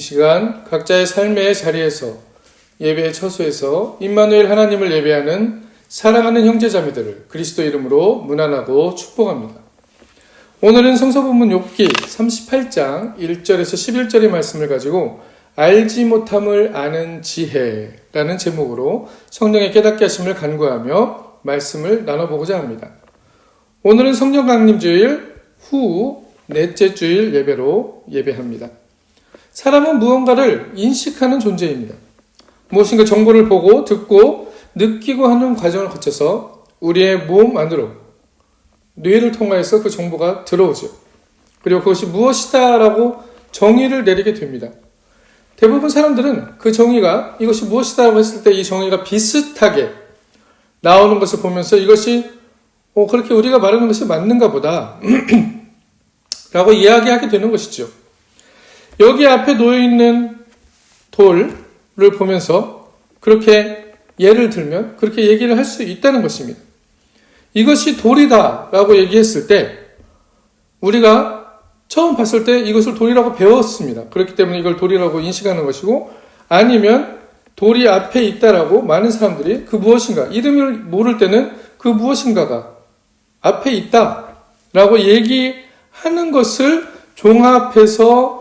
시간 각자의 삶의 자리에서 예배의 처소에서 임마누엘 하나님을 예배하는 사랑하는 형제자매들을 그리스도 이름으로 문안하고 축복합니다. 오늘은 성서본문 욥기 38장 1절에서 11절의 말씀을 가지고 알지 못함을 아는 지혜라는 제목으로 성령의 깨닫게 하심을 간구하며 말씀을 나눠보고자 합니다. 오늘은 성령 강림 주일 후 넷째 주일 예배로 예배합니다. 사람은 무언가를 인식하는 존재입니다. 무엇인가 정보를 보고 듣고 느끼고 하는 과정을 거쳐서 우리의 몸 안으로 뇌를 통하여서 그 정보가 들어오죠. 그리고 그것이 무엇이다라고 정의를 내리게 됩니다. 대부분 사람들은 그 정의가 이것이 무엇이다라고 했을 때 이 정의가 비슷하게 나오는 것을 보면서 이것이 그렇게 우리가 말하는 것이 맞는가 보다 라고 이야기하게 되는 것이죠. 여기 앞에 놓여있는 돌을 보면서 그렇게 예를 들면 그렇게 얘기를 할 수 있다는 것입니다. 이것이 돌이다 라고 얘기했을 때 우리가 처음 봤을 때 이것을 돌이라고 배웠습니다. 그렇기 때문에 이걸 돌이라고 인식하는 것이고, 아니면 돌이 앞에 있다라고 많은 사람들이 그 무엇인가, 이름을 모를 때는 그 무엇인가가 앞에 있다라고 얘기하는 것을 종합해서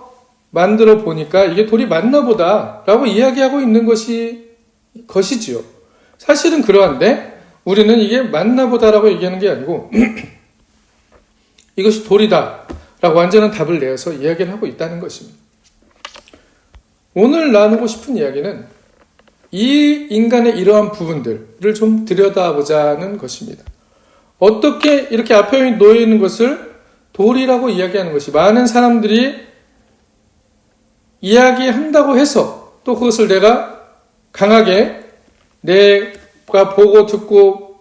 만들어 보니까 이게 돌이 맞나 보다 라고 이야기하고 있는 것이지요. 사실은 그러한데 우리는 이게 맞나 보다라고 얘기하는 게 아니고 이것이 돌이다 라고 완전한 답을 내어서 이야기를 하고 있다는 것입니다. 오늘 나누고 싶은 이야기는 이 인간의 이러한 부분들을 좀 들여다보자는 것입니다. 어떻게 이렇게 앞에 놓여 있는 것을 돌이라고 이야기하는 것이, 많은 사람들이 이야기한다고 해서 또 그것을 내가 강하게 내가 보고 듣고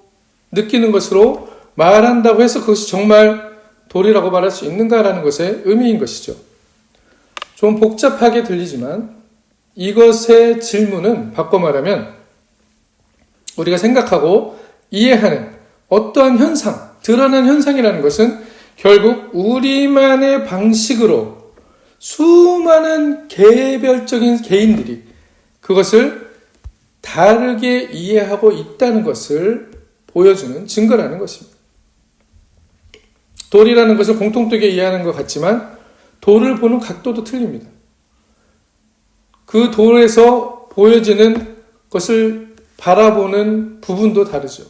느끼는 것으로 말한다고 해서 그것이 정말 돌이라고 말할 수 있는가라는 것의 의미인 것이죠. 좀 복잡하게 들리지만 이것의 질문은 바꿔 말하면 우리가 생각하고 이해하는 어떠한 현상, 드러난 현상이라는 것은 결국 우리만의 방식으로 수많은 개별적인 개인들이 그것을 다르게 이해하고 있다는 것을 보여주는 증거라는 것입니다. 돌이라는 것을 공통되게 이해하는 것 같지만 돌을 보는 각도도 틀립니다. 그 돌에서 보여지는 것을 바라보는 부분도 다르죠.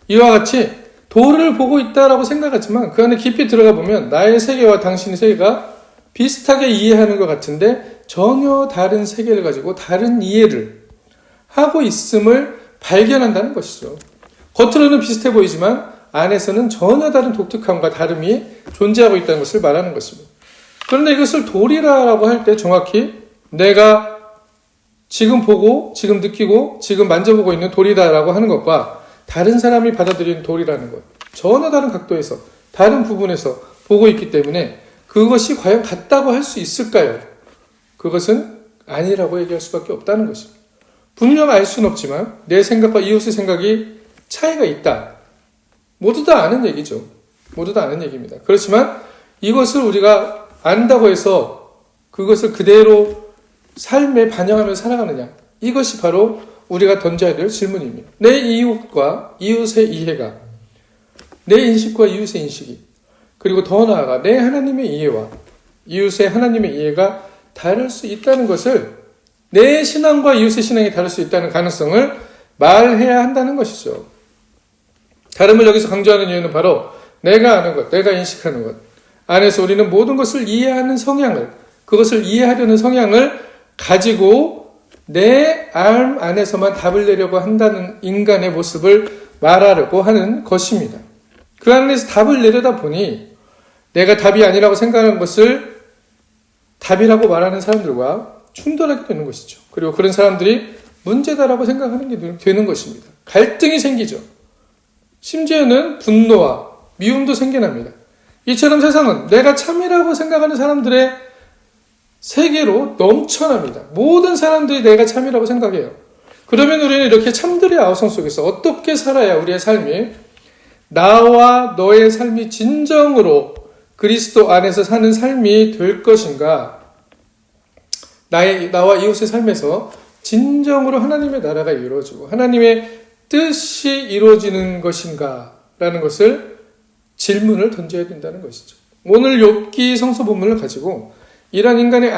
이와 같이 돌을 보고 있다라고 생각하지만 그 안에 깊이 들어가 보면 나의 세계와 당신의 세계가 비슷하게 이해하는 것 같은데 전혀 다른 세계를 가지고 다른 이해를 하고 있음을 발견한다는 것이죠. 겉으로는 비슷해 보이지만 안에서는 전혀 다른 독특함과 다름이 존재하고 있다는 것을 말하는 것입니다. 그런데 이것을 돌이라고 할 때 정확히 내가 지금 보고 지금 느끼고 지금 만져보고 있는 돌이다라고 하는 것과 다른 사람이 받아들이는 돌이라는 것, 전혀 다른 각도에서 다른 부분에서 보고 있기 때문에 그것이 과연 같다고 할 수 있을까요? 그것은 아니라고 얘기할 수밖에 없다는 것입니다. 분명 알 수는 없지만 내 생각과 이웃의 생각이 차이가 있다. 모두 다 아는 얘기죠. 모두 다 아는 얘기입니다. 그렇지만 이것을 우리가 안다고 해서 그것을 그대로 삶에 반영하며 살아가느냐, 이것이 바로 우리가 던져야 될 질문입니다. 내 이웃과 이웃의 이해가, 내 인식과 이웃의 인식이, 그리고 더 나아가 내 하나님의 이해와 이웃의 하나님의 이해가 다를 수 있다는 것을, 내 신앙과 이웃의 신앙이 다를 수 있다는 가능성을 말해야 한다는 것이죠. 다름을 여기서 강조하는 이유는 바로 내가 아는 것, 내가 인식하는 것 안에서 우리는 모든 것을 이해하는 성향을, 그것을 이해하려는 성향을 가지고 내 삶 안에서만 답을 내려고 한다는 인간의 모습을 말하려고 하는 것입니다. 그 안에서 답을 내려다 보니 내가 답이 아니라고 생각하는 것을 답이라고 말하는 사람들과 충돌하게 되는 것이죠. 그리고 그런 사람들이 문제다라고 생각하는 게 되는 것입니다. 갈등이 생기죠. 심지어는 분노와 미움도 생겨납니다. 이처럼 세상은 내가 참이라고 생각하는 사람들의 세계로 넘쳐납니다. 모든 사람들이 내가 참이라고 생각해요. 그러면 우리는 이렇게 참들의 아우성 속에서 어떻게 살아야 우리의 삶이, 나와 너의 삶이 진정으로 그리스도 안에서 사는 삶이 될 것인가? 나와 이웃의 삶에서 진정으로 하나님의 나라가 이루어지고 하나님의 뜻이 이루어지는 것인가 라는 것을 질문을 던져야 된다는 것이죠. 오늘 욥기 성서 본문을 가지고 이런 인간의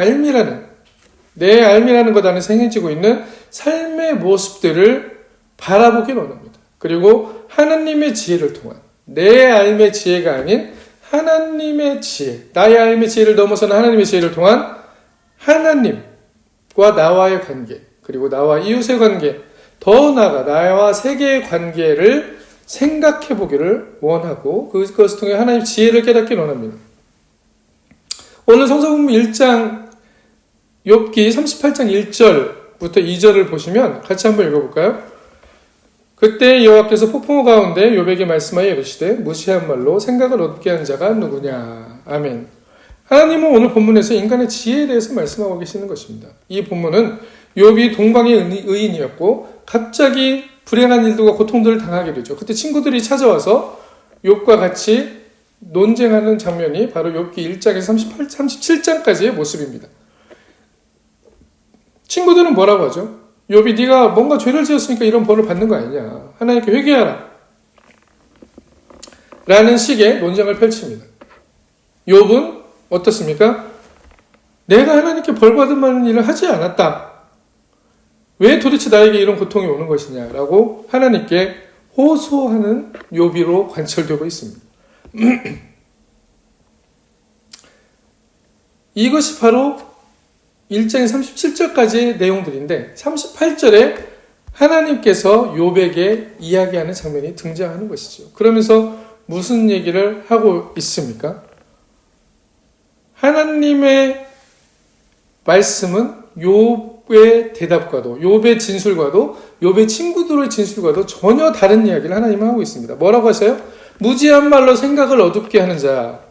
내 알미라는 것 안에서 행해지고 있는 삶의 모습들을 바라보길 원합니다. 그리고 하나님의 지혜를 통한 내 알미의 지혜가 아닌 하나님의 지혜, 나의 알미의 지혜를 넘어서는 하나님의 지혜를 통한 하나님과 나와의 관계, 그리고 나와 이웃의 관계, 더 나아가 나와 세계의 관계를 생각해 보기를 원하고 그것을 통해 하나님의 지혜를 깨닫기 원합니다. 오늘 성서본문 1장 욥기 38장 1절부터 2절을 보시면 같이 한번 읽어볼까요? 그때 여호와께서 폭풍우 가운데 욥에게 말씀하여 이르시되 무시한 말로 생각을 얻게 한 자가 누구냐. 아멘. 하나님은 오늘 본문에서 인간의 지혜에 대해서 말씀하고 계시는 것입니다. 이 본문은 욥이 동방의 의인이었고 갑자기 불행한 일들과 고통들을 당하게 되죠. 그때 친구들이 찾아와서 욥과 같이 논쟁하는 장면이 바로 욥기 1장에서 37장까지의 모습입니다. 친구들은 뭐라고 하죠? 욥이 네가 뭔가 죄를 지었으니까 이런 벌을 받는 거 아니냐. 하나님께 회개하라. 라는 식의 논쟁을 펼칩니다. 욥은 어떻습니까? 내가 하나님께 벌 받을 만한 일을 하지 않았다. 왜 도대체 나에게 이런 고통이 오는 것이냐라고 하나님께 호소하는 욥기로 관철되고 있습니다. 이것이 바로 1장 37절까지의 내용들인데 38절에 하나님께서 욥에게 이야기하는 장면이 등장하는 것이죠. 그러면서 무슨 얘기를 하고 있습니까? 하나님의 말씀은 욥의 대답과도 욥의 진술과도 욥의 친구들의 진술과도 전혀 다른 이야기를 하나님은 하고 있습니다. 뭐라고 하세요? 무지한 말로 생각을 어둡게 하는 자가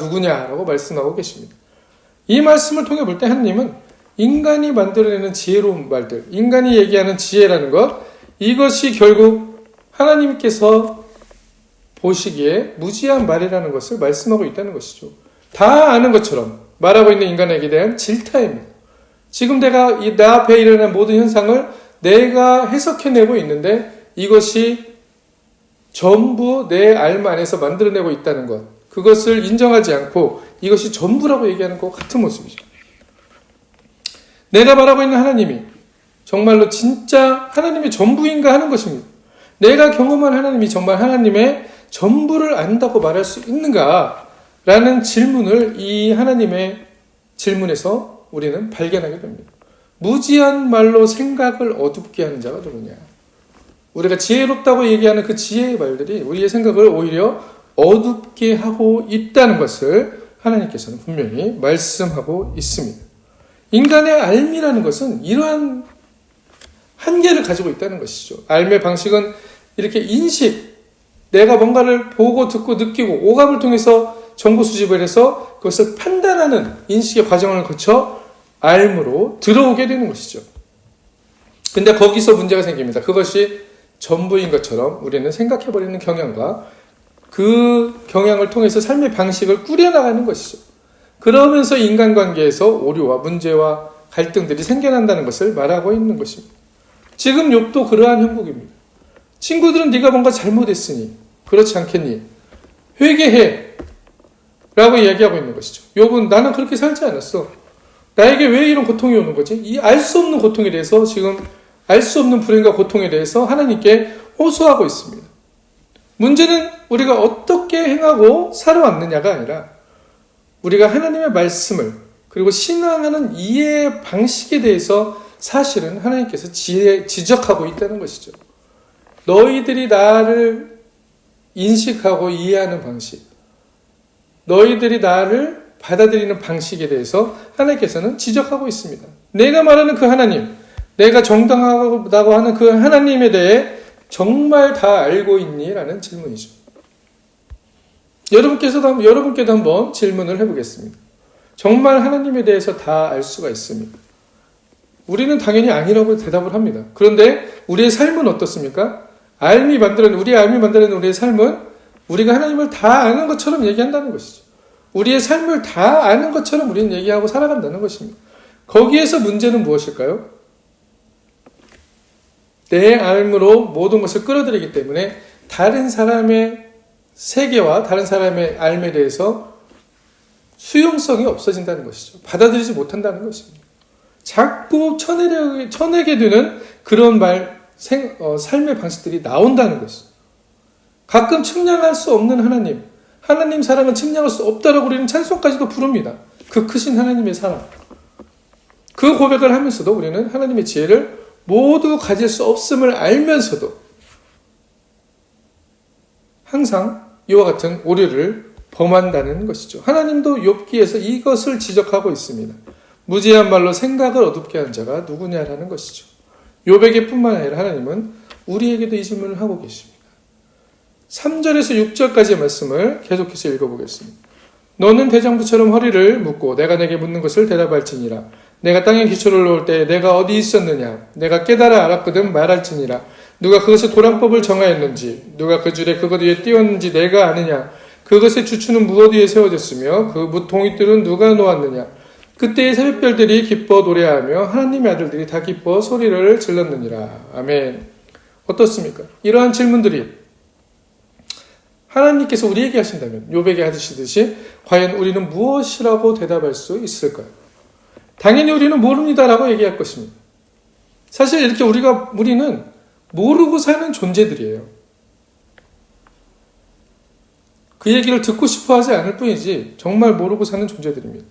누구냐라고 말씀하고 계십니다. 이 말씀을 통해 볼 때 하나님은 인간이 만들어내는 지혜로운 말들, 인간이 얘기하는 지혜라는 것, 이것이 결국 하나님께서 보시기에 무지한 말이라는 것을 말씀하고 있다는 것이죠. 다 아는 것처럼 말하고 있는 인간에게 대한 질타입니다. 지금 내가 내 앞에 일어난 모든 현상을 내가 해석해내고 있는데 이것이 전부 내 알 안에서 만들어내고 있다는 것, 그것을 인정하지 않고 이것이 전부라고 얘기하는 것 같은 모습이죠. 내가 말하고 있는 하나님이 정말로 진짜 하나님의 전부인가 하는 것입니다. 내가 경험한 하나님이 정말 하나님의 전부를 안다고 말할 수 있는가? 라는 질문을 이 하나님의 질문에서 우리는 발견하게 됩니다. 무지한 말로 생각을 어둡게 하는 자가 누구냐? 우리가 지혜롭다고 얘기하는 그 지혜의 말들이 우리의 생각을 오히려 어둡게 하고 있다는 것을 하나님께서는 분명히 말씀하고 있습니다. 인간의 알미라는 것은 이러한 한계를 가지고 있다는 것이죠. 알미의 방식은 이렇게 인식, 내가 뭔가를 보고 듣고 느끼고 오감을 통해서 정보 수집을 해서 그것을 판단하는 인식의 과정을 거쳐 알므로 들어오게 되는 것이죠. 근데 거기서 문제가 생깁니다. 그것이 전부인 것처럼 우리는 생각해버리는 경향과 그 경향을 통해서 삶의 방식을 꾸려나가는 것이죠. 그러면서 인간관계에서 오류와 문제와 갈등들이 생겨난다는 것을 말하고 있는 것입니다. 지금 욥도 그러한 형국입니다. 친구들은 네가 뭔가 잘못했으니 그렇지 않겠니? 회개해 라고 이야기하고 있는 것이죠. 욥은 나는 그렇게 살지 않았어. 나에게 왜 이런 고통이 오는 거지? 이 알 수 없는 고통에 대해서 지금 알 수 없는 불행과 고통에 대해서 하나님께 호소하고 있습니다. 문제는 우리가 어떻게 행하고 살아왔느냐가 아니라 우리가 하나님의 말씀을 그리고 신앙하는 이해의 방식에 대해서 사실은 하나님께서 지적하고 있다는 것이죠. 너희들이 나를 인식하고 이해하는 방식, 너희들이 나를 받아들이는 방식에 대해서 하나님께서는 지적하고 있습니다. 내가 말하는 그 하나님, 내가 정당하다고 하는 그 하나님에 대해 정말 다 알고 있니? 라는 질문이죠. 여러분께도 한번 질문을 해보겠습니다. 정말 하나님에 대해서 다 알 수가 있습니까? 우리는 당연히 아니라고 대답을 합니다. 그런데 우리의 삶은 어떻습니까? 우리의 알미 만들어낸 우리의 삶은 우리가 하나님을 다 아는 것처럼 얘기한다는 것이죠. 우리의 삶을 다 아는 것처럼 우리는 얘기하고 살아간다는 것입니다. 거기에서 문제는 무엇일까요? 내 알므로 모든 것을 끌어들이기 때문에 다른 사람의 세계와 다른 사람의 알에 대해서 수용성이 없어진다는 것이죠. 받아들이지 못한다는 것입니다. 자꾸 쳐내게 되는 그런 삶의 방식들이 나온다는 것이죠. 가끔 측량할 수 없는 하나님 사랑은 측량할 수 없다라고 우리는 찬송까지도 부릅니다. 그 크신 하나님의 사랑. 그 고백을 하면서도 우리는 하나님의 지혜를 모두 가질 수 없음을 알면서도 항상 이와 같은 오류를 범한다는 것이죠. 하나님도 욥기에서 이것을 지적하고 있습니다. 무지한 말로 생각을 어둡게 한 자가 누구냐라는 것이죠. 욥에게 뿐만 아니라 하나님은 우리에게도 이 질문을 하고 계십니다. 3절에서 6절까지의 말씀을 계속해서 읽어보겠습니다. 너는 대장부처럼 허리를 묶고 내가 내게 묻는 것을 대답할지니라. 내가 땅에 기초를 놓을 때 내가 어디 있었느냐. 내가 깨달아 알았거든 말할지니라. 누가 그것의 도량법을 정하였는지, 누가 그 줄에 그것 위에 띄웠는지 내가 아느냐. 그것의 주추는 무엇 위에 세워졌으며 그 동이들은 누가 놓았느냐. 그때의 새벽별들이 기뻐 노래하며 하나님의 아들들이 다 기뻐 소리를 질렀느니라. 아멘. 어떻습니까? 이러한 질문들이 하나님께서 우리에게 하신다면 욥에게 하시듯이 과연 우리는 무엇이라고 대답할 수 있을까요? 당연히 우리는 모릅니다라고 얘기할 것입니다. 사실 이렇게 우리는 모르고 사는 존재들이에요. 그 얘기를 듣고 싶어 하지 않을 뿐이지 정말 모르고 사는 존재들입니다.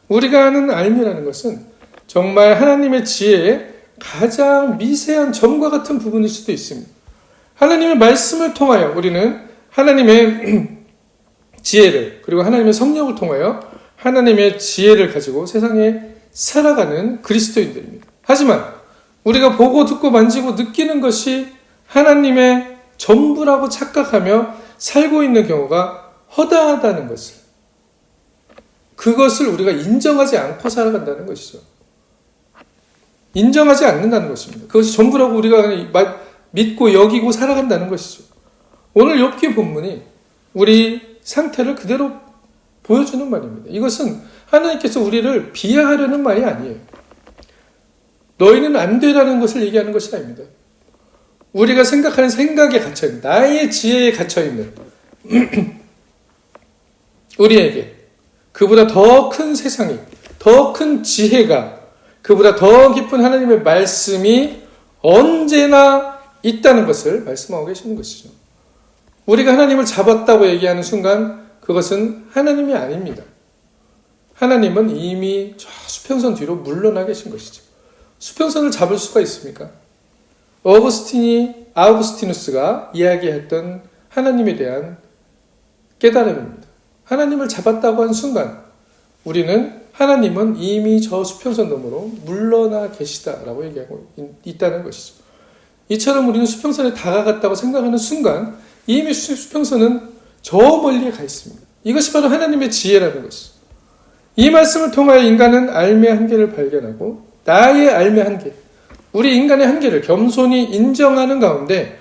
우리가 아는 알미라는 것은 정말 하나님의 지혜의 가장 미세한 점과 같은 부분일 수도 있습니다. 하나님의 말씀을 통하여 우리는 하나님의 지혜를 그리고 하나님의 성령을 통하여 하나님의 지혜를 가지고 세상에 살아가는 그리스도인들입니다. 하지만 우리가 보고 듣고 만지고 느끼는 것이 하나님의 전부라고 착각하며 살고 있는 경우가 허다하다는 것을, 그것을 우리가 인정하지 않고 살아간다는 것이죠. 인정하지 않는다는 것입니다. 그것이 전부라고 우리가 믿고 여기고 살아간다는 것이죠. 오늘 욥기 본문이 우리 상태를 그대로 보여주는 말입니다. 이것은 하나님께서 우리를 비하하려는 말이 아니에요. 너희는 안 되라는 것을 얘기하는 것이 아닙니다. 우리가 생각하는 생각에 갇혀있는, 나의 지혜에 갇혀있는 우리에게 그보다 더 큰 세상이, 더 큰 지혜가, 그보다 더 깊은 하나님의 말씀이 언제나 있다는 것을 말씀하고 계시는 것이죠. 우리가 하나님을 잡았다고 얘기하는 순간 그것은 하나님이 아닙니다. 하나님은 이미 저 수평선 뒤로 물러나 계신 것이죠. 수평선을 잡을 수가 있습니까? 아우구스티누스가 이야기했던 하나님에 대한 깨달음입니다. 하나님을 잡았다고 한 순간 우리는 하나님은 이미 저 수평선 너머로 물러나 계시다라고 얘기하고 있다는 것이죠. 이처럼 우리는 수평선에 다가갔다고 생각하는 순간 이미 수평선은 저 멀리에 가 있습니다. 이것이 바로 하나님의 지혜라는 것이죠. 이 말씀을 통하여 인간은 알미의 한계를 발견하고 나의 알미의 한계, 우리 인간의 한계를 겸손히 인정하는 가운데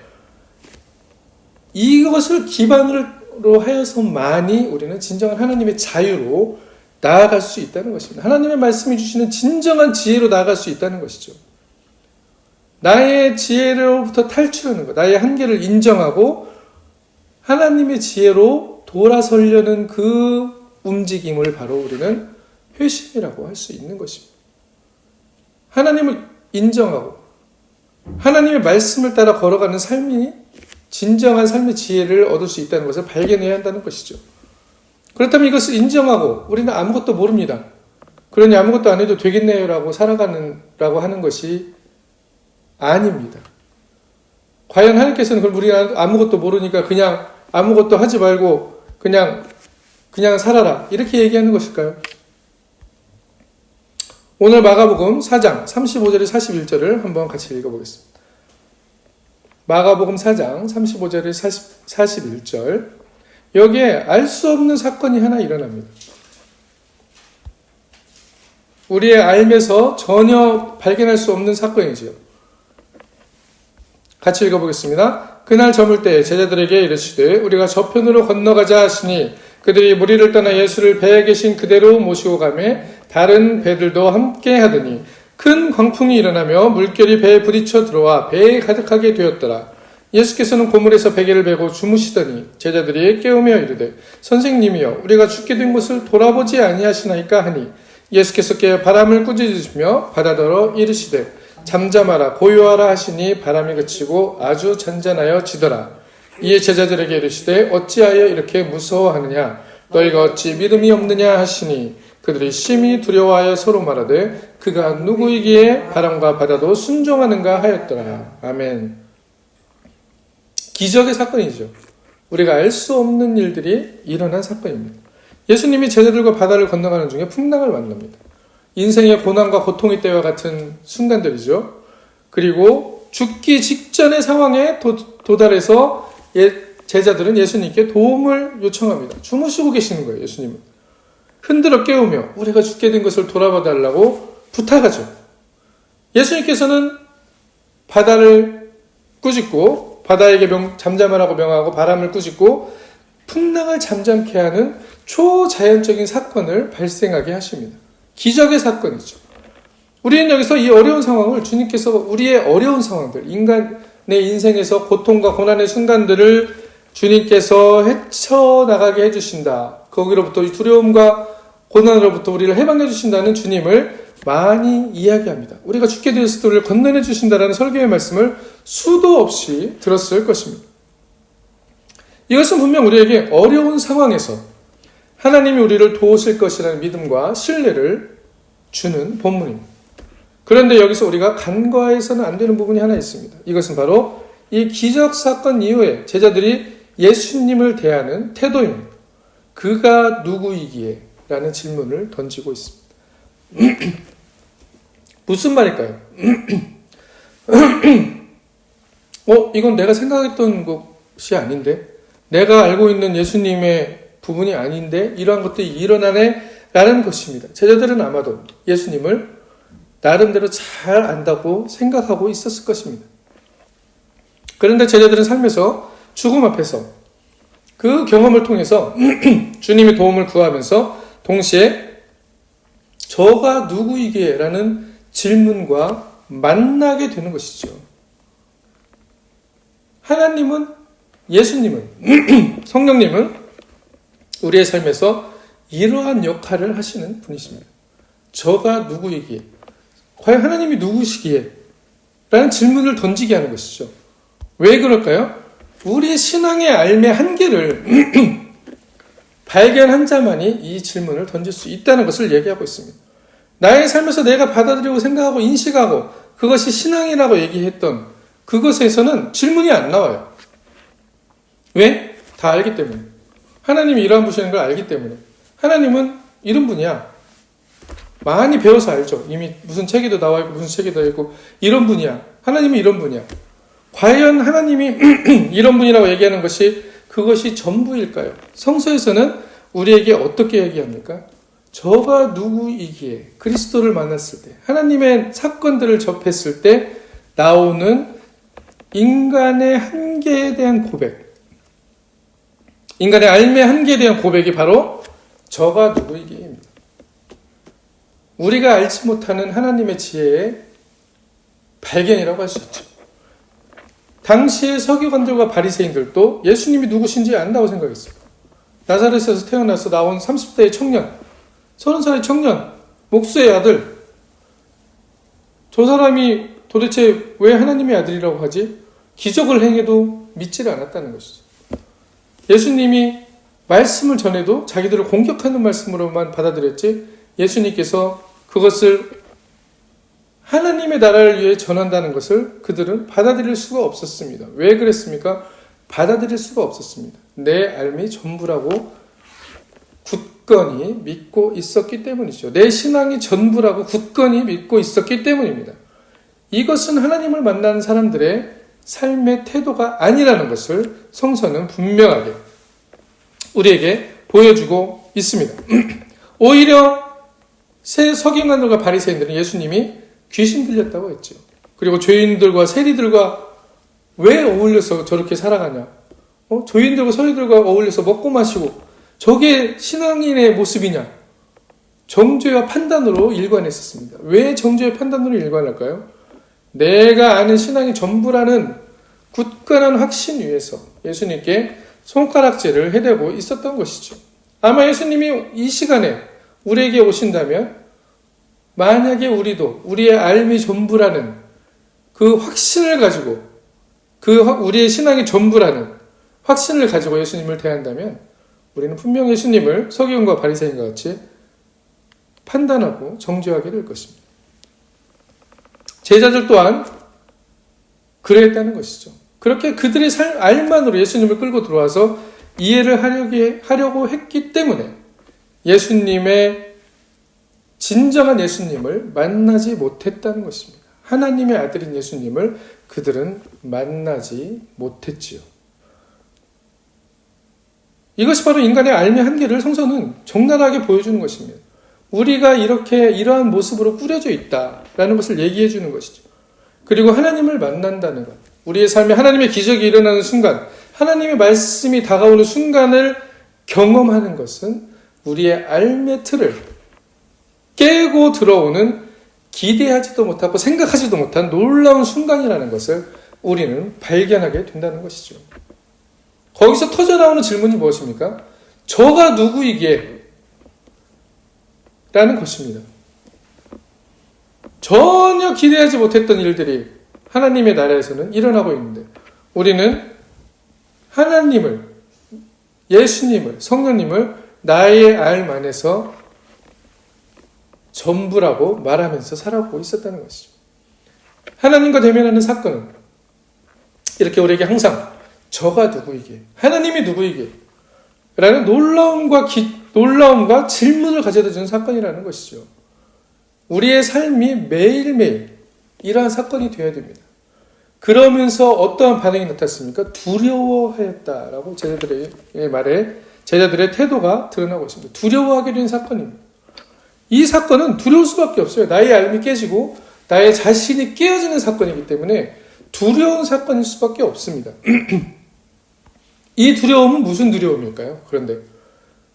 이것을 기반으로 하여서만이 우리는 진정한 하나님의 자유로 나아갈 수 있다는 것입니다. 하나님의 말씀이 주시는 진정한 지혜로 나아갈 수 있다는 것이죠. 나의 지혜로부터 탈출하는 것, 나의 한계를 인정하고 하나님의 지혜로 돌아서려는 그 움직임을 바로 우리는 회심이라고 할 수 있는 것입니다. 하나님을 인정하고 하나님의 말씀을 따라 걸어가는 삶이 진정한 삶의 지혜를 얻을 수 있다는 것을 발견해야 한다는 것이죠. 그렇다면 이것을 인정하고 우리는 아무것도 모릅니다. 그러니 아무것도 안 해도 되겠네요 라고 살아가는라고 하는 것이 아닙니다. 과연 하나님께서는 그럼 우리가 아무것도 모르니까 그냥 아무것도 하지 말고 그냥 살아라 이렇게 얘기하는 것일까요? 오늘 마가복음 4장 35절에 41절을 한번 같이 읽어보겠습니다. 마가복음 4장 35절에 41절, 여기에 알 수 없는 사건이 하나 일어납니다. 우리의 알면서 전혀 발견할 수 없는 사건이지요. 같이 읽어보겠습니다. 그날 저물 때 제자들에게 이르시되 우리가 저편으로 건너가자 하시니 그들이 무리를 떠나 예수를 배에 계신 그대로 모시고 가매 다른 배들도 함께 하더니 큰 광풍이 일어나며 물결이 배에 부딪혀 들어와 배에 가득하게 되었더라. 예수께서는 고물에서 베개를 베고 주무시더니 제자들이 깨우며 이르되 선생님이여 우리가 죽게 된 것을 돌아보지 아니하시나이까 하니 예수께서 깨어 바람을 꾸짖으시며 바다더러 이르시되 잠잠하라 고요하라 하시니 바람이 그치고 아주 잔잔하여 지더라. 이에 제자들에게 이르시되 어찌하여 이렇게 무서워하느냐 너희가 어찌 믿음이 없느냐 하시니 그들이 심히 두려워하여 서로 말하되 그가 누구이기에 바람과 바다도 순종하는가 하였더라. 아멘. 기적의 사건이죠. 우리가 알 수 없는 일들이 일어난 사건입니다. 예수님이 제자들과 바다를 건너가는 중에 풍랑을 만납니다. 인생의 고난과 고통의 때와 같은 순간들이죠. 그리고 죽기 직전의 상황에 도달해서 제자들은 예수님께 도움을 요청합니다. 주무시고 계시는 거예요, 예수님은. 흔들어 깨우며 우리가 죽게 된 것을 돌아봐 달라고 부탁하죠. 예수님께서는 바다를 꾸짖고 바다에게 잠잠하라고 명하고 바람을 꾸짖고 풍랑을 잠잠케 하는 초자연적인 사건을 발생하게 하십니다. 기적의 사건이죠. 우리는 여기서 이 어려운 상황을 주님께서 우리의 어려운 상황들, 인간의 인생에서 고통과 고난의 순간들을 주님께서 헤쳐나가게 해주신다. 거기로부터 이 두려움과 고난으로부터 우리를 해방해 주신다는 주님을 많이 이야기합니다. 우리가 죽게 되었을 때 우리를 건너내 주신다라는 설교의 말씀을 수도 없이 들었을 것입니다. 이것은 분명 우리에게 어려운 상황에서 하나님이 우리를 도우실 것이라는 믿음과 신뢰를 주는 본문입니다. 그런데 여기서 우리가 간과해서는 안 되는 부분이 하나 있습니다. 이것은 바로 이 기적 사건 이후에 제자들이 예수님을 대하는 태도입니다. 그가 누구이기에? 라는 질문을 던지고 있습니다. 무슨 말일까요? 이건 내가 생각했던 것이 아닌데? 내가 알고 있는 예수님의 부분이 아닌데? 이러한 것들이 일어나네? 라는 것입니다. 제자들은 아마도 예수님을 나름대로 잘 안다고 생각하고 있었을 것입니다. 그런데 제자들은 삶에서 죽음 앞에서 그 경험을 통해서 주님의 도움을 구하면서 동시에 저가 누구이기에? 라는 질문과 만나게 되는 것이죠. 하나님은, 예수님은, 성령님은 우리의 삶에서 이러한 역할을 하시는 분이십니다. 저가 누구이기에? 과연 하나님이 누구시기에? 라는 질문을 던지게 하는 것이죠. 왜 그럴까요? 우리 신앙의 알매 한계를 발견한 자만이 이 질문을 던질 수 있다는 것을 얘기하고 있습니다. 나의 삶에서 내가 받아들이고 생각하고 인식하고 그것이 신앙이라고 얘기했던 그것에서는 질문이 안 나와요. 왜? 다 알기 때문에. 하나님이 이러한 분이라는 걸 알기 때문에. 하나님은 이런 분이야. 많이 배워서 알죠. 이미 무슨 책에도 나와 있고 무슨 책에도 있고 이런 분이야. 하나님은 이런 분이야. 과연 하나님이 이런 분이라고 얘기하는 것이 그것이 전부일까요? 성서에서는 우리에게 어떻게 얘기합니까? 저가 누구이기에? 그리스도를 만났을 때, 하나님의 사건들을 접했을 때 나오는 인간의 한계에 대한 고백, 인간의 알매 한계에 대한 고백이 바로 저가 누구이기에입니다. 우리가 알지 못하는 하나님의 지혜의 발견이라고 할 수 있죠. 당시의 서기관들과 바리새인들도 예수님이 누구신지 안다고 생각했어요. 나사렛에서 태어나서 나온 30대의 청년, 30살의 청년, 목수의 아들. 저 사람이 도대체 왜 하나님의 아들이라고 하지? 기적을 행해도 믿지를 않았다는 것이죠. 예수님이 말씀을 전해도 자기들을 공격하는 말씀으로만 받아들였지 예수님께서 그것을 하나님의 나라를 위해 전한다는 것을 그들은 받아들일 수가 없었습니다. 왜 그랬습니까? 받아들일 수가 없었습니다. 내 삶이 전부라고 굳건히 믿고 있었기 때문이죠. 내 신앙이 전부라고 굳건히 믿고 있었기 때문입니다. 이것은 하나님을 만나는 사람들의 삶의 태도가 아니라는 것을 성서는 분명하게 우리에게 보여주고 있습니다. 오히려 새 서기관들과 바리새인들은 예수님이 귀신 들렸다고 했죠. 그리고 죄인들과 세리들과 왜 어울려서 저렇게 살아가냐? 죄인들과 서리들과 어울려서 먹고 마시고 저게 신앙인의 모습이냐? 정죄와 판단으로 일관했었습니다. 왜 정죄와 판단으로 일관할까요? 내가 아는 신앙이 전부라는 굳건한 확신 위에서 예수님께 손가락질을 해대고 있었던 것이죠. 아마 예수님이 이 시간에 우리에게 오신다면 만약에 우리도 우리의 삶이 전부라는 그 확신을 가지고 우리의 신앙이 전부라는 확신을 가지고 예수님을 대한다면 우리는 분명 예수님을 서기관과 바리새인과 같이 판단하고 정죄하게 될 것입니다. 제자들 또한 그랬다는 것이죠. 그렇게 그들의 알만으로 예수님을 끌고 들어와서 이해를 하려고 했기 때문에 예수님의 진정한 예수님을 만나지 못했다는 것입니다. 하나님의 아들인 예수님을 그들은 만나지 못했지요. 이것이 바로 인간의 삶의 한계를 성서는 적나라하게 보여주는 것입니다. 우리가 이러한 모습으로 꾸려져 있다라는 것을 얘기해 주는 것이죠. 그리고 하나님을 만난다는 것, 우리의 삶에 하나님의 기적이 일어나는 순간, 하나님의 말씀이 다가오는 순간을 경험하는 것은 우리의 삶의 틀을 깨고 들어오는 기대하지도 못하고 생각하지도 못한 놀라운 순간이라는 것을 우리는 발견하게 된다는 것이죠. 거기서 터져나오는 질문이 무엇입니까? 저가 누구이기에? 라는 것입니다. 전혀 기대하지 못했던 일들이 하나님의 나라에서는 일어나고 있는데 우리는 하나님을, 예수님을, 성령님을 나의 삶 안에서 전부라고 말하면서 살아오고 있었다는 것이죠. 하나님과 대면하는 사건은 이렇게 우리에게 항상 저가 누구이기에, 하나님이 누구이기에 라는 놀라움과 질문을 가져다 주는 사건이라는 것이죠. 우리의 삶이 매일매일 이러한 사건이 되어야 됩니다. 그러면서 어떠한 반응이 나타났습니까? 두려워하였다라고 제자들의 태도가 드러나고 있습니다. 두려워하게 된 사건입니다. 이 사건은 두려울 수밖에 없어요. 나의 삶이 깨지고 나의 자신이 깨어지는 사건이기 때문에 두려운 사건일 수밖에 없습니다. 이 두려움은 무슨 두려움일까요? 그런데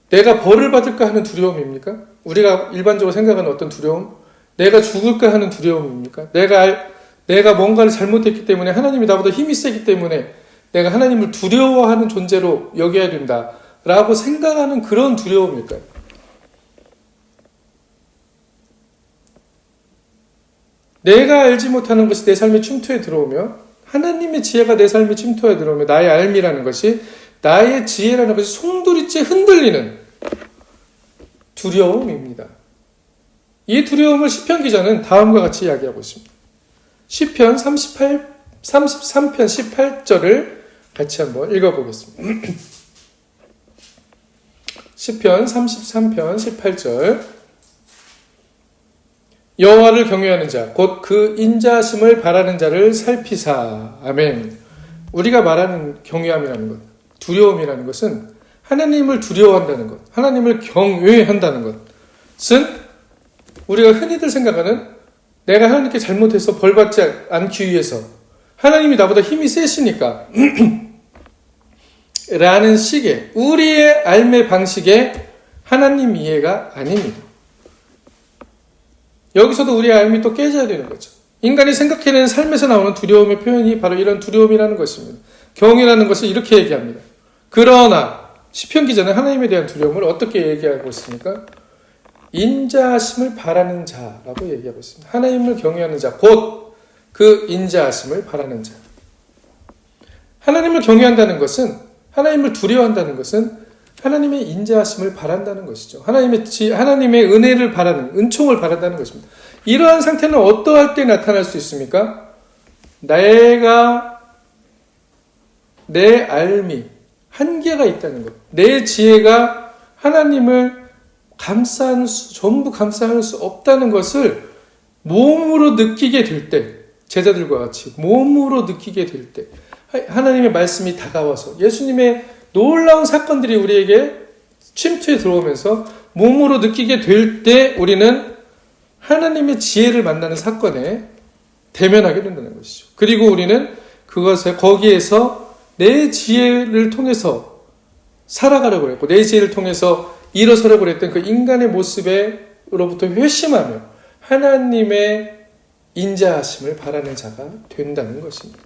내가 벌을 받을까 하는 두려움입니까? 우리가 일반적으로 생각하는 어떤 두려움? 내가 죽을까 하는 두려움입니까? 내가 뭔가를 잘못했기 때문에 하나님이 나보다 힘이 세기 때문에 내가 하나님을 두려워하는 존재로 여겨야 된다라고 생각하는 그런 두려움일까요? 내가 알지 못하는 것이 내 삶의 침투에 들어오며 하나님의 지혜가 내 삶의 침투에 들어오며 나의 알미라는 것이, 나의 지혜라는 것이 송두리째 흔들리는 두려움입니다. 이 두려움을 시편 기자는 다음과 같이 이야기하고 있습니다. 시편 33편 18절을 같이 한번 읽어보겠습니다. 시편 33편 18절. 여호와를 경외하는 자, 곧 그 인자하심을 바라는 자를 살피사. 아멘. 우리가 말하는 경외함이라는 것, 두려움이라는 것은 하나님을 두려워한다는 것, 하나님을 경외한다는 것은 우리가 흔히들 생각하는 내가 하나님께 잘못해서 벌받지 않기 위해서 하나님이 나보다 힘이 세시니까 라는 식의 우리의 삶의 방식의 하나님 이해가 아닙니다. 여기서도 우리의 삶이 또 깨져야 되는 거죠. 인간이 생각해내는 삶에서 나오는 두려움의 표현이 바로 이런 두려움이라는 것입니다. 경이라는 것을 이렇게 얘기합니다. 그러나 시편 기자는 하나님에 대한 두려움을 어떻게 얘기하고 있습니까? 인자하심을 바라는 자라고 얘기하고 있습니다. 하나님을 경외하는 자, 곧 그 인자하심을 바라는 자. 하나님을 경외한다는 것은, 하나님을 두려워한다는 것은 하나님의 인자하심을 바란다는 것이죠. 하나님의 은혜를 바라는, 은총을 바란다는 것입니다. 이러한 상태는 어떠할 때 나타날 수 있습니까? 내 삶이 한계가 있다는 것. 내 지혜가 하나님을 전부 감싸할 수 없다는 것을 몸으로 느끼게 될 때, 제자들과 같이 몸으로 느끼게 될 때, 하나님의 말씀이 다가와서 예수님의 놀라운 사건들이 우리에게 침투에 들어오면서 몸으로 느끼게 될 때 우리는 하나님의 지혜를 만나는 사건에 대면하게 된다는 것이죠. 그리고 우리는 거기에서 내 지혜를 통해서 살아가려고 했고, 내 지혜를 통해서 일어서려고 했던 그 인간의 모습에 죄로부터 회심하며 하나님의 인자하심을 바라는 자가 된다는 것입니다.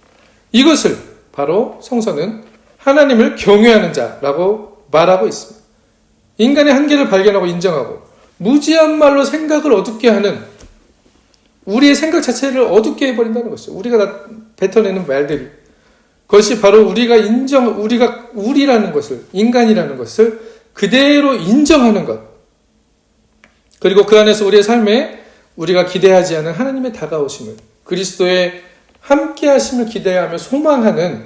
이것을 바로 성서는 하나님을 경외하는 자라고 말하고 있습니다. 인간의 한계를 발견하고 인정하고 무지한 말로 생각을 어둡게 하는 우리의 생각 자체를 어둡게 해버린다는 것이죠. 우리가 뱉어내는 말들이 그것이 바로 우리라는 것을, 인간이라는 것을 그대로 인정하는 것. 그리고 그 안에서 우리의 삶에 우리가 기대하지 않은 하나님의 다가오심을, 그리스도의 함께 하심을 기대하며 소망하는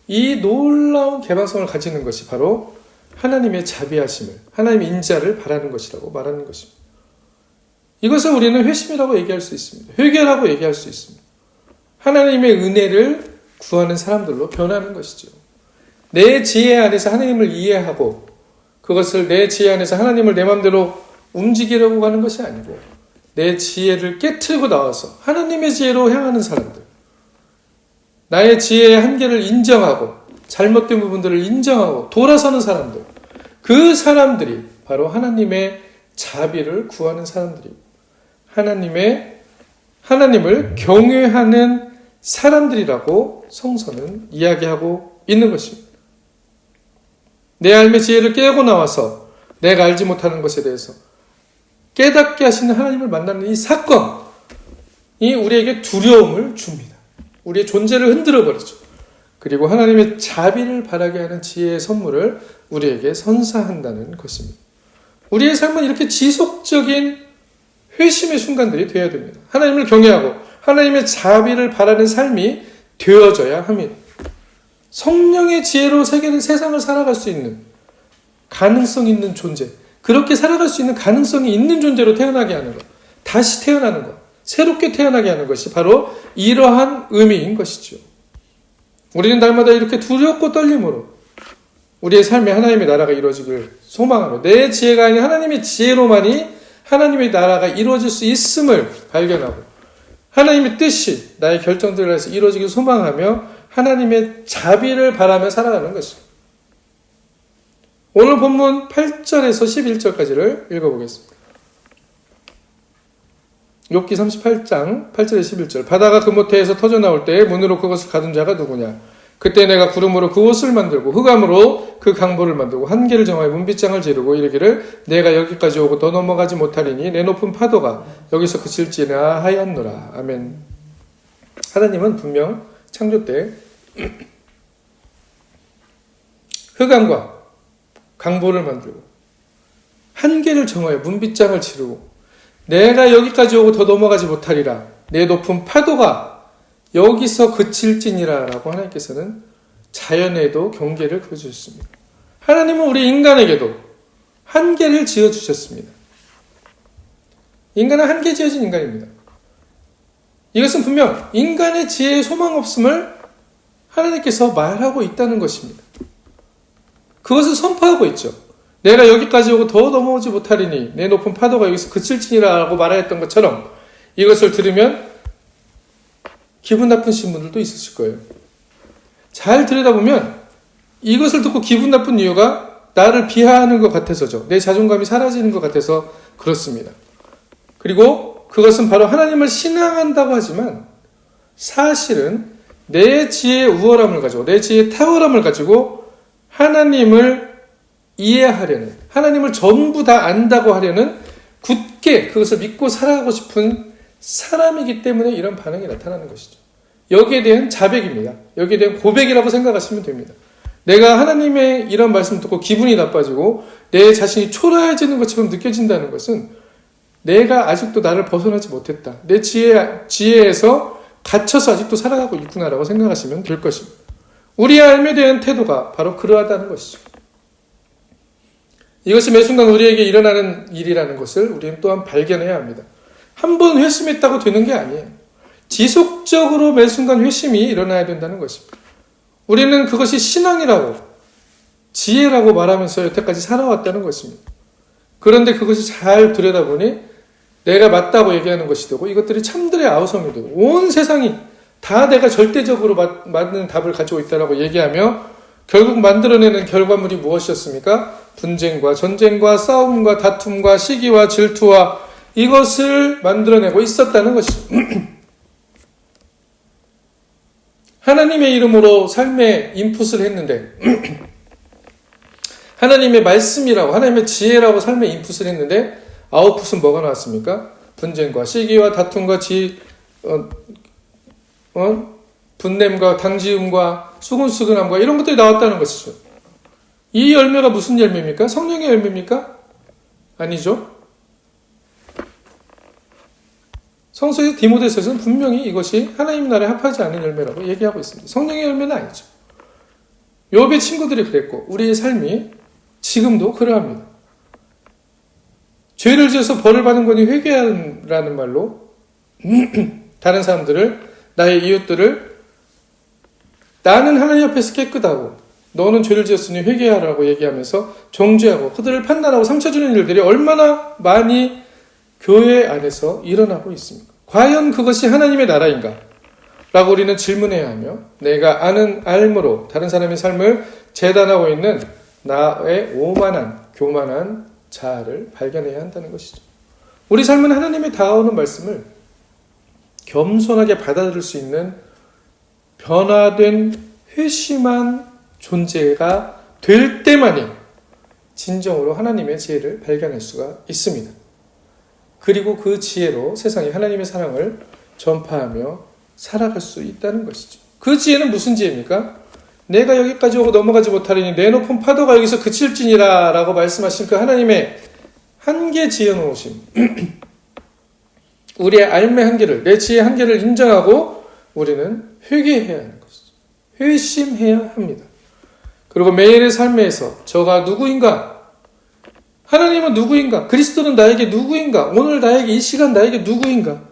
이 놀라운 개방성을 가지는 것이 바로 하나님의 자비하심을, 하나님의 인자를 바라는 것이라고 말하는 것입니다. 이것을 우리는 회심이라고 얘기할 수 있습니다. 회개라고 얘기할 수 있습니다. 하나님의 은혜를 구하는 사람들로 변하는 것이죠. 내 지혜 안에서 하나님을 이해하고 그것을 내 지혜 안에서 하나님을 내 마음대로 움직이려고 하는 것이 아니고 내 지혜를 깨트리고 나와서 하나님의 지혜로 향하는 사람들, 나의 지혜의 한계를 인정하고 잘못된 부분들을 인정하고 돌아서는 사람들, 그 사람들이 바로 하나님의 자비를 구하는 사람들이고 하나님을 경외하는 사람들이라고 성서는 이야기하고 있는 것입니다. 내 삶의 지혜를 깨고 나와서 내가 알지 못하는 것에 대해서 깨닫게 하시는 하나님을 만나는 이 사건이 우리에게 두려움을 줍니다. 우리의 존재를 흔들어 버리죠. 그리고 하나님의 자비를 바라게 하는 지혜의 선물을 우리에게 선사한다는 것입니다. 우리의 삶은 이렇게 지속적인 회심의 순간들이 되어야 됩니다. 하나님을 경외하고 하나님의 자비를 바라는 삶이 되어져야 합니다. 성령의 지혜로 세상을 살아갈 수 있는 가능성 있는 존재, 그렇게 살아갈 수 있는 가능성이 있는 존재로 태어나게 하는 것, 다시 태어나는 것, 새롭게 태어나게 하는 것이 바로 이러한 의미인 것이죠. 우리는 날마다 이렇게 두렵고 떨림으로 우리의 삶에 하나님의 나라가 이루어지길 소망하며 내 지혜가 아닌 하나님의 지혜로만이 하나님의 나라가 이루어질 수 있음을 발견하고 하나님의 뜻이 나의 결정들을 해서 이루어지길 소망하며 하나님의 자비를 바라며 살아가는 것입니다. 오늘 본문 8절에서 11절까지를 읽어보겠습니다. 욥기 38장 8절에 11절. 바다가 그 모태에서 터져나올 때에 문으로 그것을 가둔 자가 누구냐? 그때 내가 구름으로 그 옷을 만들고 흑암으로 그 강보를 만들고 한계를 정하여 문빗장을 지르고 이르기를 내가 여기까지 오고 더 넘어가지 못하리니 내 높은 파도가 여기서 그칠지나 하였노라. 아멘. 하나님은 분명 창조 때 흑암과 강보를 만들고 한계를 정하여 문빗장을 지르고 내가 여기까지 오고 더 넘어가지 못하리라. 내 높은 파도가 여기서 그칠지니라 라고 하나님께서는 자연에도 경계를 그어주셨습니다. 하나님은 우리 인간에게도 한계를 지어주셨습니다. 인간은 한계 지어진 인간입니다. 이것은 분명 인간의 지혜에 소망 없음을 하나님께서 말하고 있다는 것입니다. 그것을 선포하고 있죠. 내가 여기까지 오고 더 넘어오지 못하리니 내 높은 파도가 여기서 그칠지니라 라고 말하였던 것처럼 이것을 들으면 기분 나쁘신 분들도 있으실 거예요. 잘 들여다보면 이것을 듣고 기분 나쁜 이유가 나를 비하하는 것 같아서죠. 내 자존감이 사라지는 것 같아서 그렇습니다. 그리고 그것은 바로 하나님을 신앙한다고 하지만 사실은 내 지혜의 우월함을 가지고 내 지혜의 탁월함을 가지고 하나님을 이해하려는, 하나님을 전부 다 안다고 하려는 굳게 그것을 믿고 살아가고 싶은 사람이기 때문에 이런 반응이 나타나는 것이죠. 여기에 대한 자백입니다. 여기에 대한 고백이라고 생각하시면 됩니다. 내가 하나님의 이런 말씀을 듣고 기분이 나빠지고 내 자신이 초라해지는 것처럼 느껴진다는 것은 내가 아직도 나를 벗어나지 못했다. 내 지혜에서 갇혀서 아직도 살아가고 있구나라고 생각하시면 될 것입니다. 우리의 삶에 대한 태도가 바로 그러하다는 것이죠. 이것이 매 순간 우리에게 일어나는 일이라는 것을 우리는 또한 발견해야 합니다. 한 번 회심했다고 되는 게 아니에요. 지속적으로 매 순간 회심이 일어나야 된다는 것입니다. 우리는 그것이 신앙이라고, 지혜라고 말하면서 여태까지 살아왔다는 것입니다. 그런데 그것이 잘 들여다보니 내가 맞다고 얘기하는 것이 되고 이것들이 참들의 아우성이 되고 온 세상이 다 내가 절대적으로 맞는 답을 가지고 있다고 얘기하며 결국 만들어내는 결과물이 무엇이었습니까? 분쟁과 전쟁과 싸움과 다툼과 시기와 질투와 이것을 만들어내고 있었다는 것이죠. 하나님의 이름으로 삶에 인풋을 했는데 하나님의 말씀이라고 하나님의 지혜라고 삶에 인풋을 했는데 아웃풋은 뭐가 나왔습니까? 분쟁과 시기와 다툼과 분냄과 당지음과 수근수근함과 이런 것들이 나왔다는 것이죠. 이 열매가 무슨 열매입니까? 성령의 열매입니까? 아니죠. 성서의 디모데서에서는 분명히 이것이 하나님 나라에 합하지 않은 열매라고 얘기하고 있습니다. 성령의 열매는 아니죠. 욥의 친구들이 그랬고 우리의 삶이 지금도 그러합니다. 죄를 지어서 벌을 받은 거니 회개하라는 말로 다른 사람들을, 나의 이웃들을 나는 하나님 앞에서 깨끗하고 너는 죄를 지었으니 회개하라고 얘기하면서 정죄하고 그들을 판단하고 상처 주는 일들이 얼마나 많이 교회 안에서 일어나고 있습니까? 과연 그것이 하나님의 나라인가? 라고 우리는 질문해야 하며 내가 아는 알므로 다른 사람의 삶을 재단하고 있는 나의 오만한, 교만한 자아를 발견해야 한다는 것이죠. 우리 삶은 하나님의 다가오는 말씀을 겸손하게 받아들일 수 있는 변화된 회심한 존재가 될 때만이 진정으로 하나님의 지혜를 발견할 수가 있습니다. 그리고 그 지혜로 세상에 하나님의 사랑을 전파하며 살아갈 수 있다는 것이죠. 그 지혜는 무슨 지혜입니까? 내가 여기까지 오고 넘어가지 못하리니 내 높은 파도가 여기서 그칠지니라 라고 말씀하신 그 하나님의 한계 지어놓으심 우리의 삶의 한계를, 내 지혜의 한계를 인정하고 우리는 회개해야 하는 것이죠. 회심해야 합니다. 그리고 매일의 삶에서 저가 누구인가? 하나님은 누구인가? 그리스도는 나에게 누구인가? 오늘 나에게 이 시간 나에게 누구인가?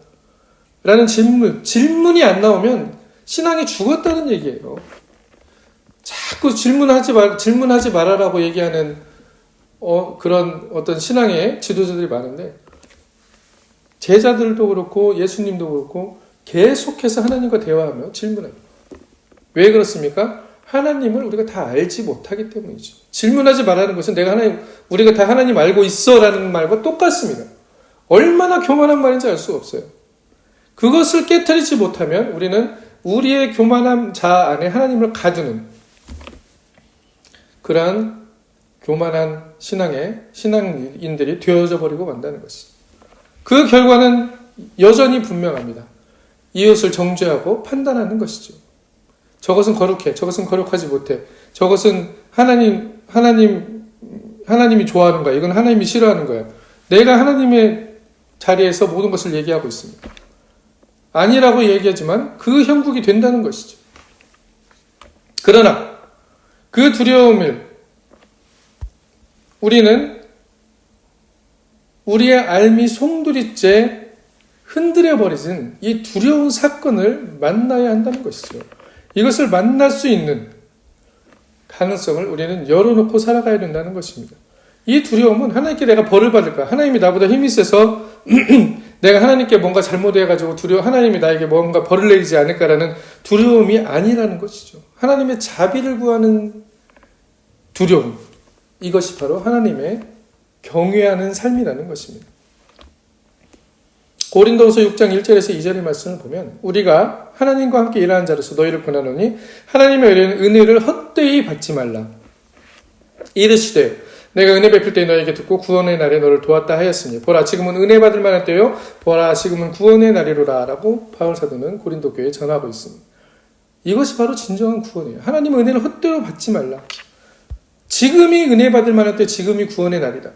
라는 질문이 안 나오면 신앙이 죽었다는 얘기예요. 자꾸 질문하지 말아라고 얘기하는 그런 어떤 신앙의 지도자들이 많은데 제자들도 그렇고 예수님도 그렇고 계속해서 하나님과 대화하며 질문합니다. 왜 그렇습니까? 하나님을 우리가 다 알지 못하기 때문이죠. 질문하지 말라는 것은 우리가 다 하나님 알고 있어 라는 말과 똑같습니다. 얼마나 교만한 말인지 알 수가 없어요. 그것을 깨트리지 못하면 우리는 우리의 교만한 자아 안에 하나님을 가두는 그러한 교만한 신앙인들이 되어져 버리고 만다는 것이죠. 그 결과는 여전히 분명합니다. 이웃을 정죄하고 판단하는 것이죠. 저것은 거룩해, 저것은 거룩하지 못해, 저것은 하나님이 좋아하는 거야, 이건 하나님이 싫어하는 거야. 내가 하나님의 자리에서 모든 것을 얘기하고 있습니다. 아니라고 얘기하지만 그 형국이 된다는 것이죠. 그러나 그 두려움을 우리는 우리의 알미 송두리째 흔들어버리진 이 두려운 사건을 만나야 한다는 것이죠. 이것을 만날 수 있는 가능성을 우리는 열어놓고 살아가야 된다는 것입니다. 이 두려움은 하나님께 내가 벌을 받을까? 하나님이 나보다 힘이 세서 내가 하나님께 뭔가 잘못해가지고 하나님이 나에게 뭔가 벌을 내리지 않을까라는 두려움이 아니라는 것이죠. 하나님의 자비를 구하는 두려움. 이것이 바로 하나님의 경외하는 삶이라는 것입니다. 고린도후서 6장 1절에서 2절의 말씀을 보면 우리가 하나님과 함께 일하는 자로서 너희를 권하노니 하나님의 은혜를 헛되이 받지 말라. 이르시되 내가 은혜 베풀 때 너에게 듣고 구원의 날에 너를 도왔다 하였으니 보라 지금은 은혜 받을 만한 때요 보라 지금은 구원의 날이로라 라고 바울 사도는 고린도 교회에 전하고 있습니다. 이것이 바로 진정한 구원이에요. 하나님의 은혜를 헛되이 받지 말라. 지금이 은혜 받을 만한 때 지금이 구원의 날이다.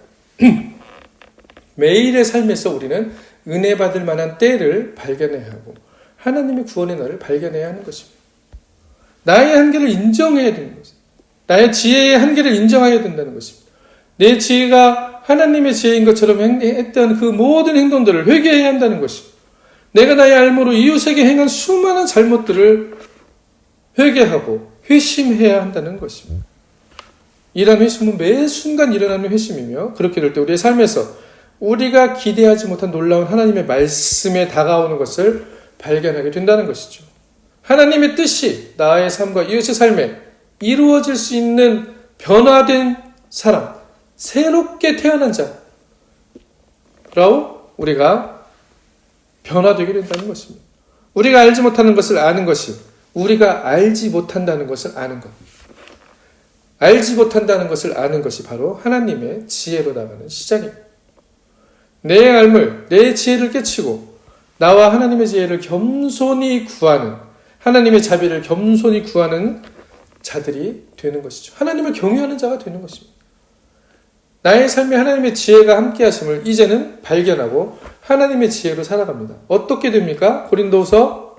매일의 삶에서 우리는 은혜 받을 만한 때를 발견해야 하고 하나님의 구원의 날을 발견해야 하는 것입니다. 나의 한계를 인정해야 되는 것입니다. 나의 지혜의 한계를 인정해야 된다는 것입니다. 내 지혜가 하나님의 지혜인 것처럼 했던 그 모든 행동들을 회개해야 한다는 것입니다. 내가 나의 알므로 이웃에게 행한 수많은 잘못들을 회개하고 회심해야 한다는 것입니다. 이러한 회심은 매 순간 일어나는 회심이며 그렇게 될 때 우리의 삶에서 우리가 기대하지 못한 놀라운 하나님의 말씀에 다가오는 것을 발견하게 된다는 것이죠. 하나님의 뜻이 나의 삶과 이웃의 삶에 이루어질 수 있는 변화된 사람, 새롭게 태어난 자라고 우리가 변화되게 된다는 것입니다. 우리가 알지 못하는 것을 아는 것이 우리가 알지 못한다는 것을 아는 것. 알지 못한다는 것을 아는 것이 바로 하나님의 지혜로 나가는 시작입니다. 내 알물, 내 지혜를 깨치고 나와 하나님의 지혜를 겸손히 구하는, 하나님의 자비를 겸손히 구하는 자들이 되는 것이죠. 하나님을 경외하는 자가 되는 것입니다. 나의 삶에 하나님의 지혜가 함께 하심을 이제는 발견하고 하나님의 지혜로 살아갑니다. 어떻게 됩니까? 고린도후서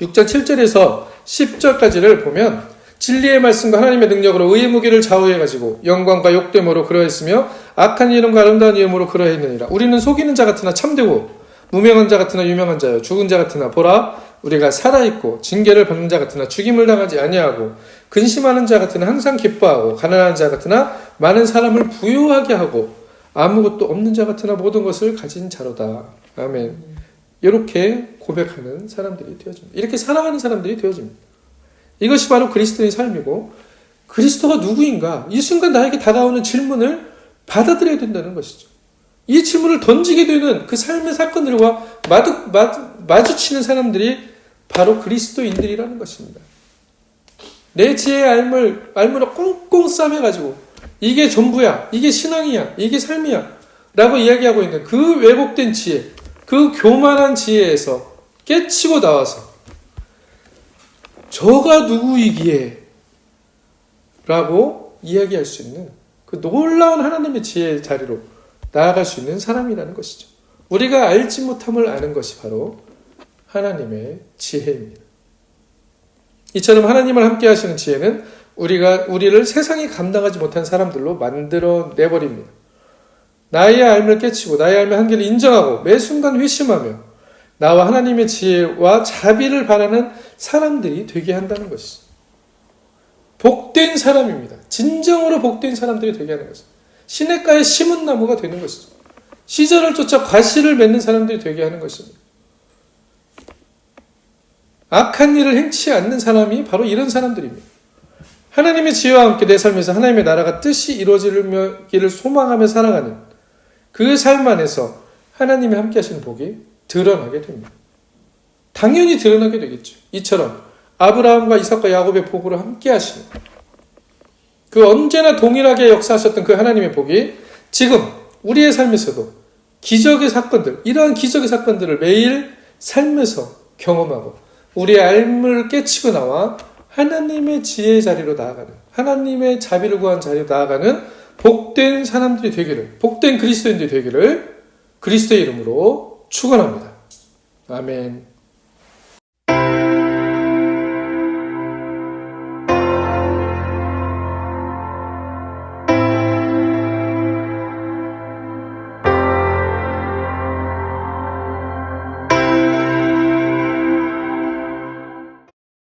6장 7절에서 10절까지를 보면 진리의 말씀과 하나님의 능력으로 의의 무기를 좌우해가지고 영광과 욕됨으로 그러했으며 악한 이름과 아름다운 이름으로 그러했느니라. 우리는 속이는 자 같으나 참되고 무명한 자 같으나 유명한 자여 죽은 자 같으나 보라 우리가 살아있고 징계를 받는 자 같으나 죽임을 당하지 아니하고 근심하는 자 같으나 항상 기뻐하고 가난한 자 같으나 많은 사람을 부유하게 하고 아무것도 없는 자 같으나 모든 것을 가진 자로다. 아멘. 이렇게 고백하는 사람들이 되어집니다. 이렇게 살아가는 사람들이 되어집니다. 이것이 바로 그리스도의 삶이고 그리스도가 누구인가? 이 순간 나에게 다가오는 질문을 받아들여야 된다는 것이죠. 이 질문을 던지게 되는 그 삶의 사건들과 마주치는 사람들이 바로 그리스도인들이라는 것입니다. 내 지혜의 알물을 꽁꽁 싸매가지고 이게 전부야, 이게 신앙이야, 이게 삶이야 라고 이야기하고 있는 그 왜곡된 지혜, 그 교만한 지혜에서 깨치고 나와서 저가 누구이기에 라고 이야기할 수 있는 그 놀라운 하나님의 지혜의 자리로 나아갈 수 있는 사람이라는 것이죠. 우리가 알지 못함을 아는 것이 바로 하나님의 지혜입니다. 이처럼 하나님을 함께 하시는 지혜는 우리를 세상이 감당하지 못한 사람들로 만들어 내버립니다. 나의 알을 깨치고 나의 알의 한계를 인정하고 매 순간 회심하며 나와 하나님의 지혜와 자비를 바라는 사람들이 되게 한다는 것이죠. 복된 사람입니다. 진정으로 복된 사람들이 되게 하는 것이죠. 시냇가에 심은 나무가 되는 것이죠. 시절을 쫓아 과실을 맺는 사람들이 되게 하는 것입니다. 악한 일을 행치 않는 사람이 바로 이런 사람들입니다. 하나님의 지혜와 함께 내 삶에서 하나님의 나라가 뜻이 이루어지기를 소망하며 살아가는 그 삶 안에서 하나님이 함께 하시는 복이 드러나게 됩니다. 당연히 드러나게 되겠죠. 이처럼 아브라함과 이삭과 야곱의 복으로 함께 하시는 그 언제나 동일하게 역사하셨던 그 하나님의 복이 지금 우리의 삶에서도 기적의 사건들, 이러한 기적의 사건들을 매일 삶에서 경험하고 우리의 알을 깨치고 나와 하나님의 지혜의 자리로 나아가는, 하나님의 자비를 구한 자리로 나아가는 복된 사람들이 되기를, 복된 그리스도인들이 되기를 그리스도의 이름으로 축원합니다. 아멘.